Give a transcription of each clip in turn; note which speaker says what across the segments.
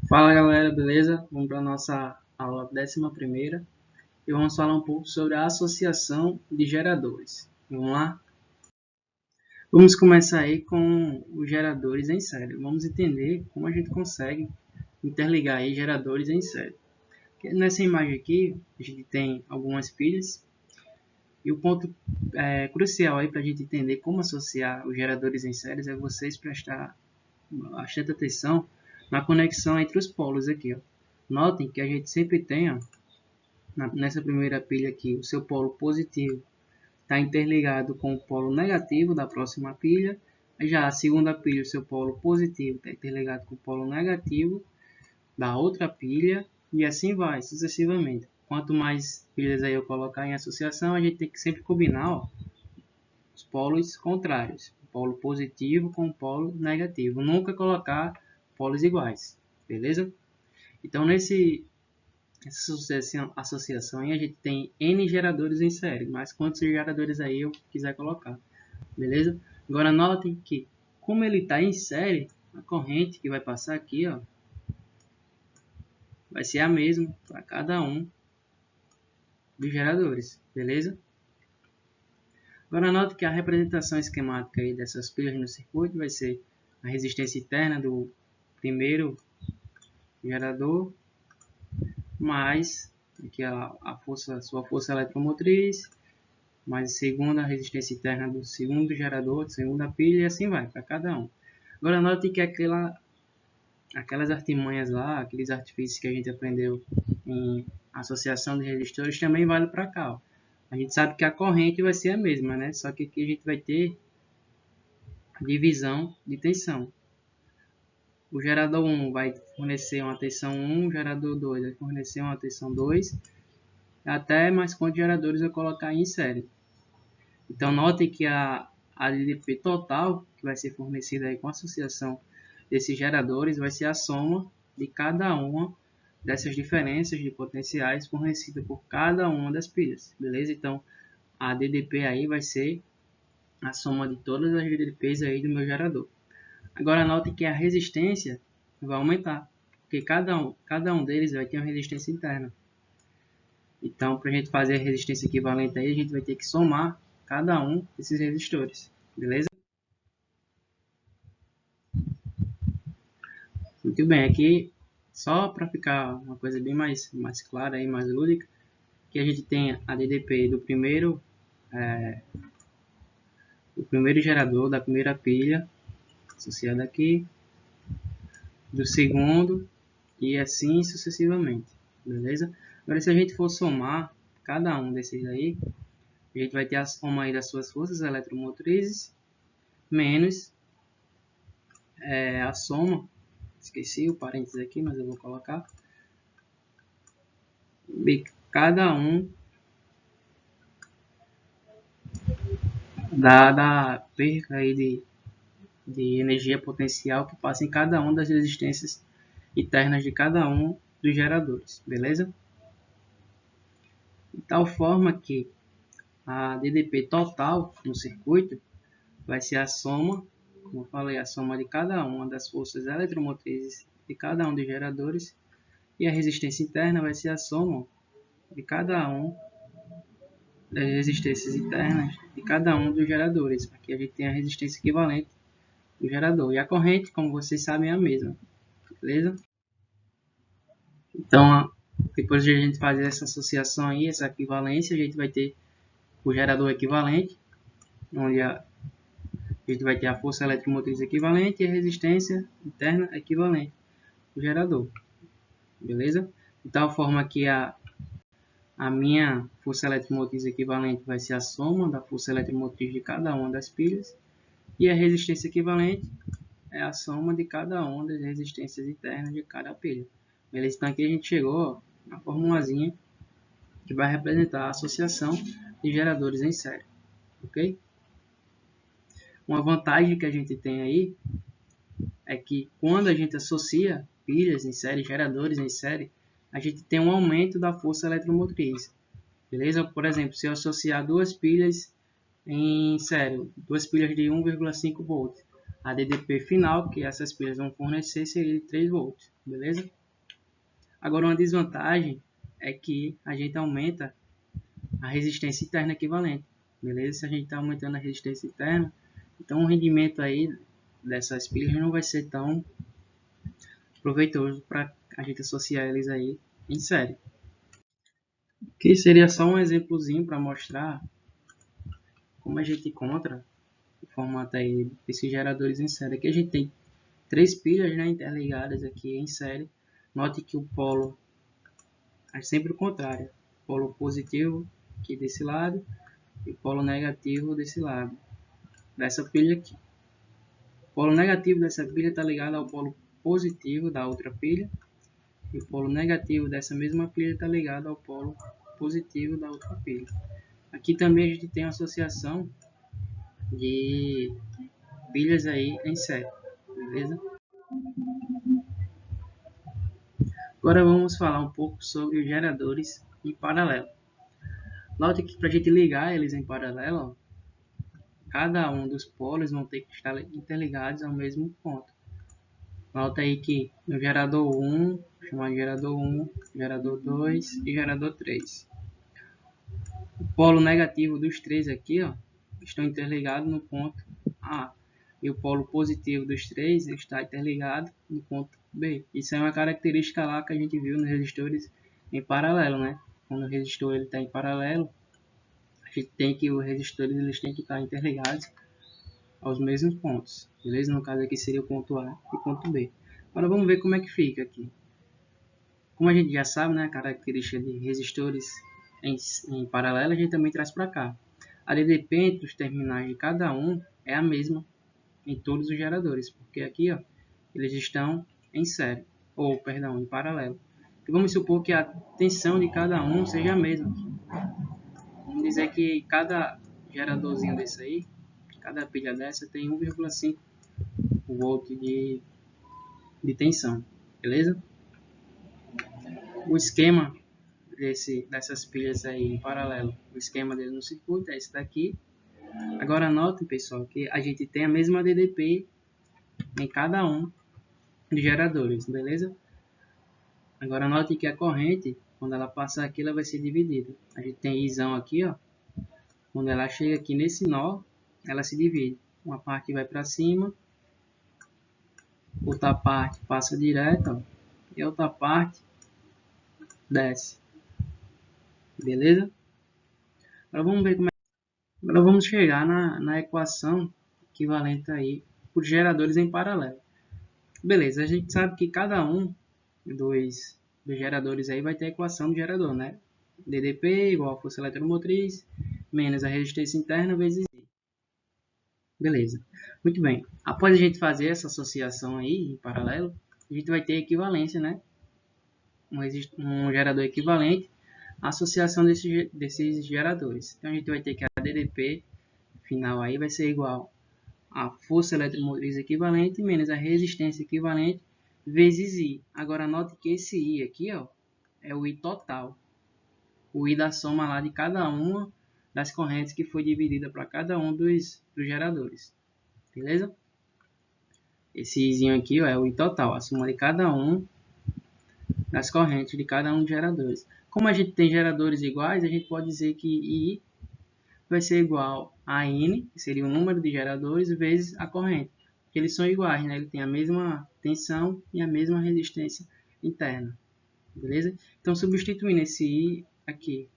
Speaker 1: Fala galera, beleza? Vamos para a nossa aula 11ª e vamos falar um pouco sobre a associação de geradores. Vamos lá? Vamos começar aí com os geradores em série. Vamos entender como a gente consegue interligar aí geradores em série. Nessa imagem aqui, a gente tem algumas pilhas e o ponto crucial aí para a gente entender como associar os geradores em séries é vocês prestar bastante atenção na conexão entre os polos aqui, ó. Notem que a gente sempre tem, ó, nessa primeira pilha aqui, o seu polo positivo está interligado com o polo negativo da próxima pilha. Já a segunda pilha, o seu polo positivo está interligado com o polo negativo da outra pilha, e assim vai, sucessivamente. Quanto mais pilhas aí eu colocar em associação, a gente tem que sempre combinar, ó, os polos contrários, o polo positivo com o polo negativo. Nunca colocar polos iguais, beleza? Então, essa associação aí, a gente tem N geradores em série, mas quantos geradores aí eu quiser colocar, beleza? Agora, notem que, como ele está em série, a corrente que vai passar aqui, ó, vai ser a mesma para cada um dos geradores, beleza? Agora, note que a representação esquemática aí dessas pilhas no circuito vai ser a resistência interna do primeiro gerador mais aqui sua força eletromotriz, mais a segunda resistência interna do segundo gerador, da segunda pilha, e assim vai, para cada um. Agora note que aquelas artimanhas lá, aqueles artifícios que a gente aprendeu em associação de resistores, também vale para cá, ó. A gente sabe que a corrente vai ser a mesma, né? Só que aqui a gente vai ter divisão de tensão. O gerador 1 vai fornecer uma tensão 1, o gerador 2 vai fornecer uma tensão 2, até mais quantos geradores eu colocar em série. Então, notem que a LDP total, que vai ser fornecida aí com a associação desses geradores, vai ser a soma de cada uma dessas diferenças de potenciais fornecida por cada uma das pilhas, beleza? Então, a DDP aí vai ser a soma de todas as DDPs aí do meu gerador. Agora, note que a resistência vai aumentar, porque cada um deles vai ter uma resistência interna. Então, para a gente fazer a resistência equivalente aí, a gente vai ter que somar cada um desses resistores, beleza? Muito bem, aqui só para ficar uma coisa bem mais clara e mais lúdica, que a gente tem a DDP do primeiro gerador, da primeira pilha, associada aqui, do segundo e assim sucessivamente, beleza? Agora, se a gente for somar cada um desses aí, a gente vai ter a soma aí das suas forças eletromotrizes menos a soma, esqueci o parênteses aqui, mas eu vou colocar, de cada um da perca aí de energia potencial que passa em cada uma das resistências internas de cada um dos geradores, beleza? De tal forma que a DDP total no circuito vai ser a soma, como eu falei, a soma de cada uma das forças eletromotrizes de cada um dos geradores, e a resistência interna vai ser a soma de cada um das resistências internas de cada um dos geradores. Aqui a gente tem a resistência equivalente do gerador, e a corrente, como vocês sabem, é a mesma, beleza? Então, depois de a gente fazer essa associação aí, essa equivalência, a gente vai ter o gerador equivalente, onde a gente vai ter a força eletromotriz equivalente e a resistência interna equivalente do gerador, beleza? De tal forma que a minha força eletromotriz equivalente vai ser a soma da força eletromotriz de cada uma das pilhas, e a resistência equivalente é a soma de cada uma das resistências internas de cada pilha. Beleza? Então aqui a gente chegou na formulazinha que vai representar a associação de geradores em série, ok? Uma vantagem que a gente tem aí é que quando a gente associa pilhas em série, geradores em série, a gente tem um aumento da força eletromotriz, beleza? Por exemplo, se eu associar duas pilhas em série, duas pilhas de 1,5 volts, a DDP final que essas pilhas vão fornecer seria de 3 volts, beleza? Agora, uma desvantagem é que a gente aumenta a resistência interna equivalente, beleza? Se a gente está aumentando a resistência interna, então o rendimento aí dessas pilhas não vai ser tão proveitoso para a gente associar eles aí em série. Que seria só um exemplozinho para mostrar como a gente encontra o formato aí desses geradores em série. Aqui a gente tem 3 pilhas, né, interligadas aqui em série. Note que o polo é sempre o contrário. Polo positivo aqui desse lado e polo negativo desse lado. Dessa pilha aqui. O polo negativo dessa pilha está ligado ao polo positivo da outra pilha. E o polo negativo dessa mesma pilha está ligado ao polo positivo da outra pilha. Aqui também a gente tem uma associação de pilhas aí em série, beleza? Agora vamos falar um pouco sobre os geradores em paralelo. Note que para a gente ligar eles em paralelo, cada um dos polos vão ter que estar interligados ao mesmo ponto. Nota aí que no gerador 1, vou chamar de gerador 1, gerador 2 e gerador 3. O polo negativo dos três aqui, ó, estão interligados no ponto A. E o polo positivo dos três está interligado no ponto B. Isso é uma característica lá que a gente viu nos resistores em paralelo, né? Quando o resistor está em paralelo, a gente tem que os resistores eles têm que estar interligados aos mesmos pontos, beleza? No caso aqui seria o ponto A e o ponto B. Agora vamos ver como é que fica aqui. Como a gente já sabe, né, a característica de resistores em paralelo, a gente também traz para cá. A DDP entre os terminais de cada um é a mesma em todos os geradores, porque aqui, ó, eles estão em série, ou perdão, em paralelo. E vamos supor que a tensão de cada um seja a mesma. Vamos dizer que cada geradorzinho desse aí, cada pilha dessa tem 1,5 volt de tensão, beleza? O esquema dessas pilhas aí em paralelo, o esquema dele no circuito é esse daqui. Agora notem, pessoal, que a gente tem a mesma DDP em cada um dos geradores, beleza? Agora note que a corrente, quando ela passar aqui, ela vai ser dividida. A gente tem Izão aqui, ó. Quando ela chega aqui nesse nó, ela se divide. Uma parte vai para cima, outra parte passa direto, ó, e a outra parte desce. Beleza? Agora vamos ver como é. Agora vamos chegar na equação equivalente aí por geradores em paralelo. Beleza, a gente sabe que cada um dos geradores aí vai ter a equação do gerador, né? DDP igual a força eletromotriz menos a resistência interna vezes I. Beleza, muito bem. Após a gente fazer essa associação aí em paralelo, a gente vai ter equivalência, né? Um gerador equivalente à associação desses geradores. Então a gente vai ter que a DDP final aí vai ser igual a força eletromotriz equivalente menos a resistência equivalente vezes I. Agora note que esse I aqui, ó, é o I total. O I da soma lá de cada uma das correntes que foi dividida para cada um dos geradores. Beleza? Esse Izinho aqui, ó, é o I total, a soma de cada um das correntes de cada um dos geradores. Como a gente tem geradores iguais, a gente pode dizer que I vai ser igual a N, que seria o número de geradores, vezes a corrente. Porque eles são iguais, né? Ele tem a mesma tensão e a mesma resistência interna. Beleza? Então, substituindo esse I aqui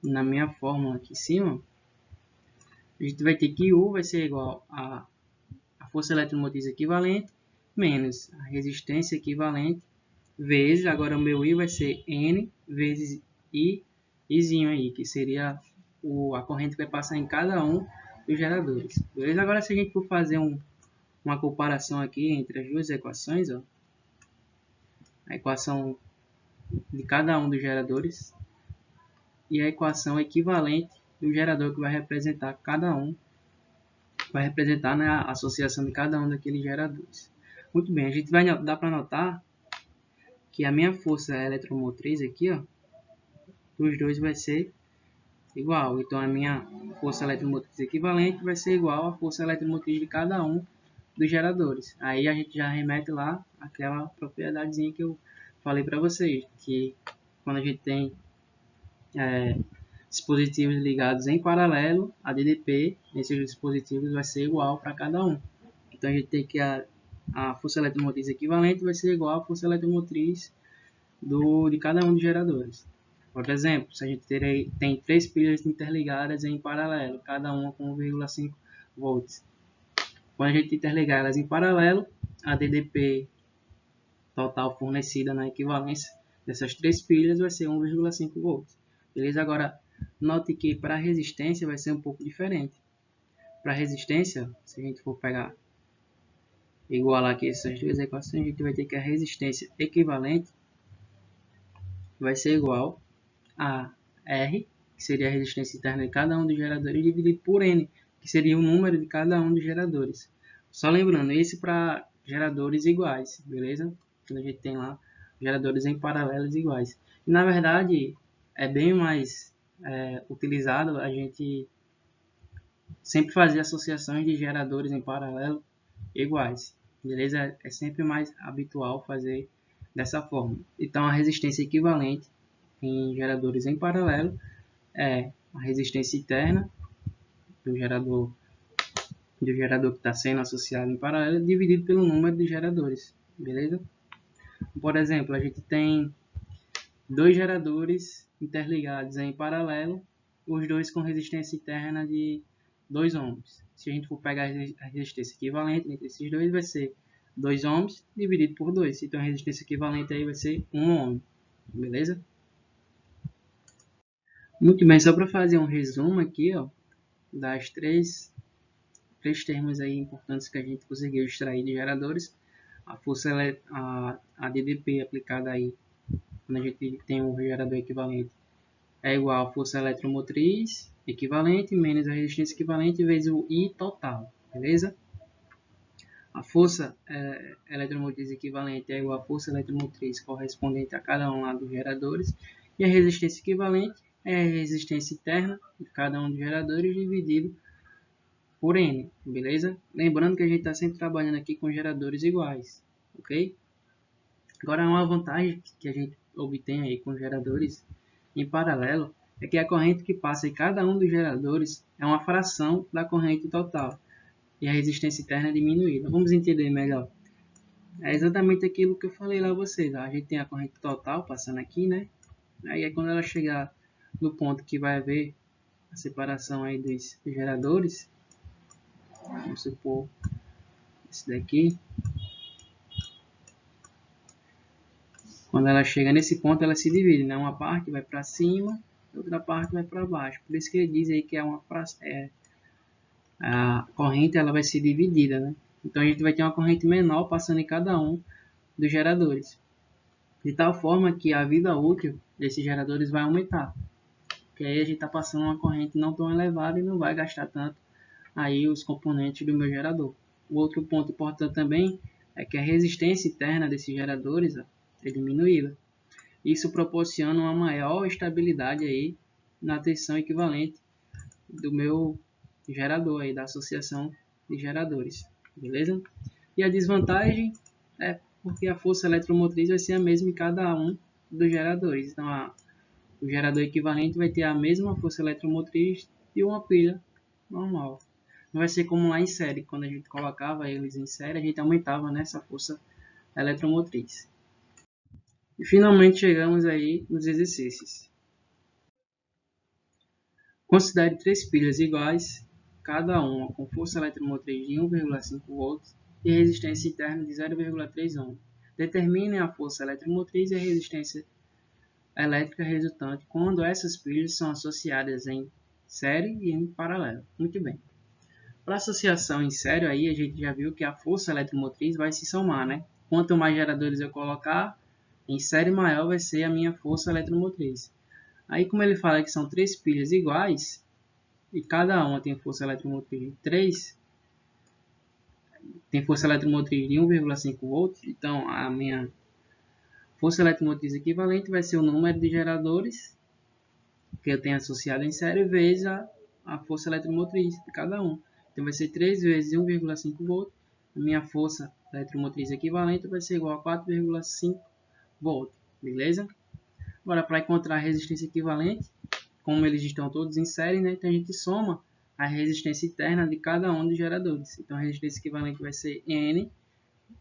Speaker 1: na minha fórmula aqui em cima, a gente vai ter que U vai ser igual a força eletromotriz equivalente menos a resistência equivalente vezes, agora o meu I vai ser N vezes Izinho aí, que seria a corrente que vai passar em cada um dos geradores. Beleza? Agora, se a gente for fazer uma comparação aqui entre as duas equações, ó, a equação de cada um dos geradores e a equação equivalente do gerador que vai representar cada um, vai representar, né, a associação de cada um daqueles geradores. Muito bem, a gente vai dar para notar que a minha força eletromotriz aqui, ó, dos dois vai ser igual. Então, a minha força eletromotriz equivalente vai ser igual à força eletromotriz de cada um dos geradores. Aí a gente já remete lá aquela propriedadezinha que eu falei para vocês que quando a gente tem dispositivos ligados em paralelo, a DDP nesses dispositivos vai ser igual para cada um. Então a gente tem que a força eletromotriz equivalente vai ser igual à força eletromotriz de cada um dos geradores. Por exemplo, se a gente tem 3 pilhas interligadas em paralelo, cada uma com 1,5 volts. Quando a gente interligar elas em paralelo, a DDP total fornecida na equivalência dessas 3 pilhas vai ser 1,5 volts. Beleza? Agora, note que para a resistência vai ser um pouco diferente. Para a resistência, se a gente for pegar igualar aqui essas duas equações, a gente vai ter que a resistência equivalente vai ser igual a R, que seria a resistência interna de cada um dos geradores, dividido por N, que seria o número de cada um dos geradores. Só lembrando, esse para geradores iguais, beleza? Quando a gente tem lá geradores em paralelos iguais. E, na verdade, é bem mais utilizado a gente sempre fazer associações de geradores em paralelo iguais. Beleza? É sempre mais habitual fazer dessa forma. Então, a resistência equivalente em geradores em paralelo é a resistência interna do gerador que está sendo associado em paralelo dividido pelo número de geradores. Beleza? Por exemplo, a gente tem 2 geradores interligados em paralelo, os dois com resistência interna de 2 ohms. Se a gente for pegar a resistência equivalente entre esses dois, vai ser 2 ohms dividido por 2. Então, a resistência equivalente aí vai ser 1 ohm. Beleza? Muito bem, só para fazer um resumo aqui, ó, das três termos aí importantes que a gente conseguiu extrair de geradores. A força a DDP aplicada aí, quando a gente tem um gerador equivalente, é igual à força eletromotriz equivalente menos a resistência equivalente vezes o I total, beleza? A força eletromotriz equivalente é igual à força eletromotriz correspondente a cada um dos geradores, e a resistência equivalente é a resistência interna de cada um dos geradores dividido por N, beleza? Lembrando que a gente está sempre trabalhando aqui com geradores iguais, ok? Agora, uma vantagem que a gente obtém aí com geradores em paralelo é que a corrente que passa em cada um dos geradores é uma fração da corrente total e a resistência interna é diminuída. Vamos entender melhor. É exatamente aquilo que eu falei lá a vocês. A gente tem a corrente total passando aqui, né? Aí quando ela chegar no ponto que vai haver a separação aí dos geradores, vamos supor esse daqui. Quando ela chega nesse ponto, ela se divide, né? Uma parte vai para cima, outra parte vai para baixo. Por isso que ele diz aí que a corrente ela vai ser dividida, né? Então a gente vai ter uma corrente menor passando em cada um dos geradores, de tal forma que a vida útil desses geradores vai aumentar. Porque aí a gente está passando uma corrente não tão elevada e não vai gastar tanto aí os componentes do meu gerador. O outro ponto importante também é que a resistência interna desses geradores é diminuída. Isso proporciona uma maior estabilidade aí na tensão equivalente do meu gerador aí, da associação de geradores, beleza? E a desvantagem é porque a força eletromotriz vai ser a mesma em cada um dos geradores. Então, o gerador equivalente vai ter a mesma força eletromotriz de uma pilha normal. Não vai ser como lá em série, quando a gente colocava eles em série, a gente aumentava nessa força eletromotriz. E finalmente chegamos aí nos exercícios. Considere 3 pilhas iguais, cada uma com força eletromotriz de 1,5 volts e resistência interna de 0,3 ohm. Determine a força eletromotriz e a resistência elétrica resultante quando essas pilhas são associadas em série e em paralelo. Muito bem. Para associação em série, aí a gente já viu que a força eletromotriz vai se somar, né? Quanto mais geradores eu colocar, em série maior vai ser a minha força eletromotriz. Aí, como ele fala que são 3 pilhas iguais, e cada uma tem força eletromotriz de 3, tem força eletromotriz de 1,5 volts, então a minha força eletromotriz equivalente vai ser o número de geradores que eu tenho associado em série vezes a força eletromotriz de cada um. Então vai ser 3 vezes 1,5 volts. A minha força eletromotriz equivalente vai ser igual a 4,5 volt, beleza? Agora, para encontrar a resistência equivalente, como eles estão todos em série, né, então a gente soma a resistência interna de cada um dos geradores. Então, a resistência equivalente vai ser N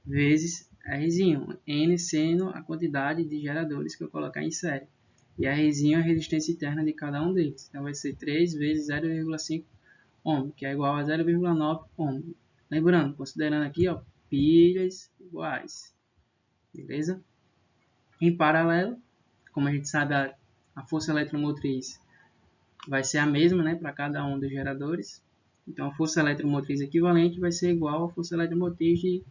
Speaker 1: vezes Rzinho, N sendo a quantidade de geradores que eu colocar em série. E a Rzinho é a resistência interna de cada um deles. Então, vai ser 3 vezes 0,5 ohm, que é igual a 0,9 ohm. Lembrando, considerando aqui, ó, pilhas iguais. Beleza? Em paralelo, como a gente sabe, a força eletromotriz vai ser a mesma, né, para cada um dos geradores. Então, a força eletromotriz equivalente vai ser igual à força eletromotriz de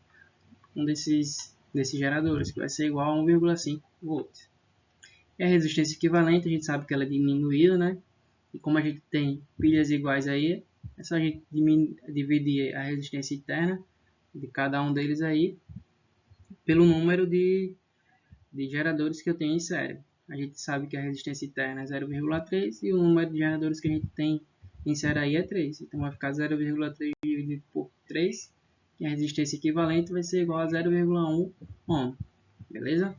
Speaker 1: um desses geradores, que vai ser igual a 1,5 volts. E a resistência equivalente, a gente sabe que ela é diminuída, né? E como a gente tem pilhas iguais aí, é só a gente dividir a resistência interna de cada um deles aí pelo número de geradores que eu tenho em série. A gente sabe que a resistência interna é 0,3 e o número de geradores que a gente tem em série aí é 3. Então vai ficar 0,3 dividido por 3, que a resistência equivalente vai ser igual a 0,1 ohm. Beleza?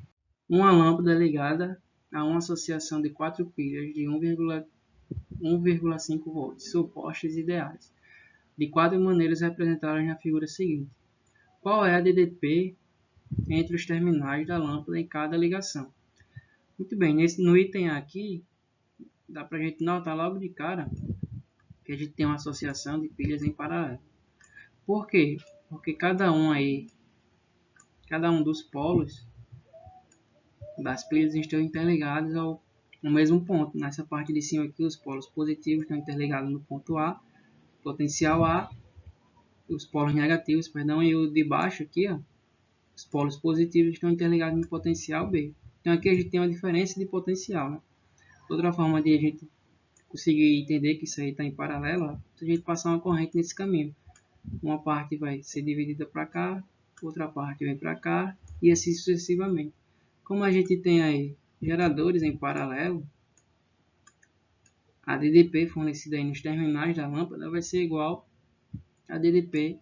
Speaker 1: Uma lâmpada ligada a uma associação de 4 pilhas de 1,5 volts, supostos ideais, de 4 maneiras representadas na figura seguinte. Qual é a DDP entre os terminais da lâmpada em cada ligação? Muito bem, no item aqui, dá para a gente notar logo de cara que a gente tem uma associação de pilhas em paralelo. Por quê? Porque cada um dos polos das pilhas estão interligados ao mesmo ponto. Nessa parte de cima aqui, os polos positivos estão interligados no ponto A, potencial A, os polos negativos, perdão, e o de baixo aqui, ó, os polos positivos estão interligados no potencial B. Então aqui a gente tem uma diferença de potencial, né? Outra forma de a gente conseguir entender que isso aí está em paralelo, ó, se a gente passar uma corrente nesse caminho. Uma parte vai ser dividida para cá, outra parte vem para cá, e assim sucessivamente. Como a gente tem aí geradores em paralelo, a DDP fornecida aí nos terminais da lâmpada vai ser igual a DDP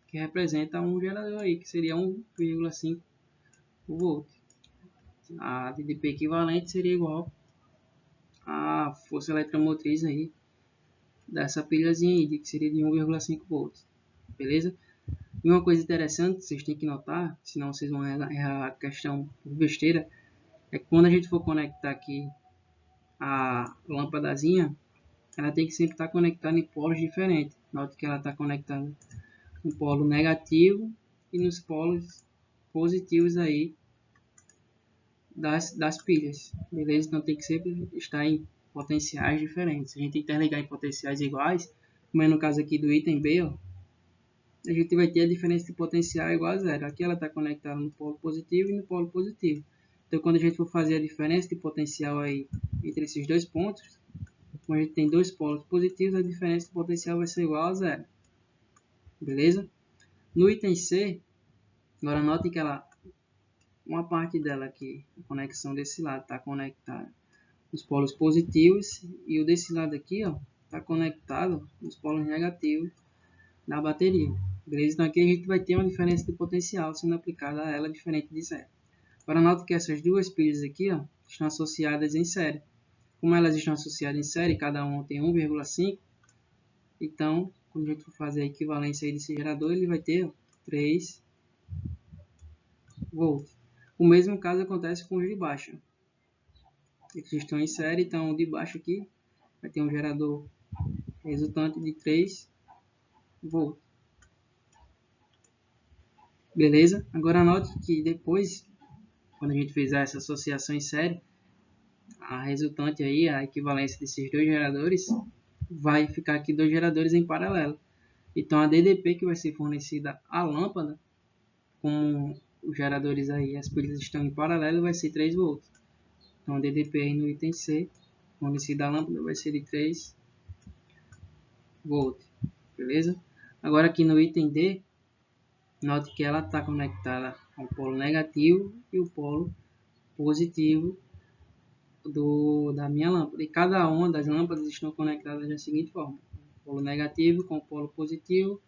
Speaker 1: que representa um gerador aí, que seria 1,5 volt. A DDP equivalente seria igual à força eletromotriz aí dessa pilhazinha aí, que seria de 1,5 volts. Beleza? E uma coisa interessante, vocês têm que notar, senão vocês vão errar a questão por besteira, é que quando a gente for conectar aqui a lâmpadazinha, ela tem que sempre estar conectada em polos diferentes. Note que ela está conectada no polo negativo e nos polos positivos aí das pilhas, beleza? Então tem que sempre estar em potenciais diferentes. A gente interligar em potenciais iguais, como é no caso aqui do item B, ó, a gente vai ter a diferença de potencial igual a zero. Aqui ela está conectada no polo positivo e no polo positivo. Então quando a gente for fazer a diferença de potencial aí entre esses dois pontos, como a gente tem dois polos positivos, a diferença de potencial vai ser igual a zero. Beleza? No item C, agora notem que uma parte dela aqui, a conexão desse lado está conectada nos polos positivos e o desse lado aqui está conectado nos polos negativos da bateria. Beleza? Então aqui a gente vai ter uma diferença de potencial sendo aplicada a ela diferente de zero. Agora note que essas duas pilhas aqui estão associadas em série. Como elas estão associadas em série, cada uma tem 1,5, então quando a gente for fazer a equivalência aí desse gerador, ele vai ter 3 volts. O mesmo caso acontece com os de baixo. Eles estão em série, então o de baixo aqui vai ter um gerador resultante de 3 volts. Beleza? Agora note que depois, quando a gente fizer essa associação em série, a resultante aí, a equivalência desses dois geradores, vai ficar aqui dois geradores em paralelo. Então a DDP que vai ser fornecida à lâmpada, com os geradores aí, as pilhas estão em paralelo, vai ser 3 volts. Então a DDP aí no item C, fornecida à lâmpada, vai ser de 3 volts. Beleza? Agora aqui no item D, note que ela está conectada ao polo negativo e o polo positivo da minha lâmpada. E cada uma das lâmpadas estão conectadas da seguinte forma: o polo negativo com o polo positivo,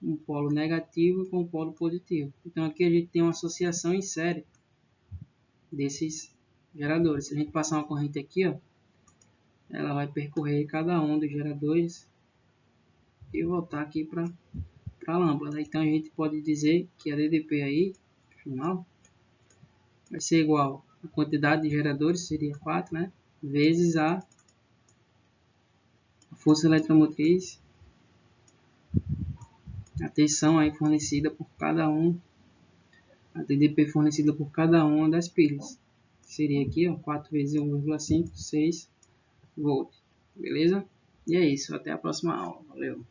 Speaker 1: um polo negativo com o polo positivo. Então aqui a gente tem uma associação em série desses geradores. Se a gente passar uma corrente aqui, ó, ela vai percorrer cada um dos geradores e voltar aqui para a lâmpada. Então a gente pode dizer que a DDP aí, final, vai ser igual a quantidade de geradores, seria 4, né? Vezes a força eletromotriz, a tensão aí fornecida por cada um, a DDP fornecida por cada uma das pilhas. Seria aqui, ó, 4 vezes 1,5, 6 volts. Beleza? E é isso. Até a próxima aula. Valeu!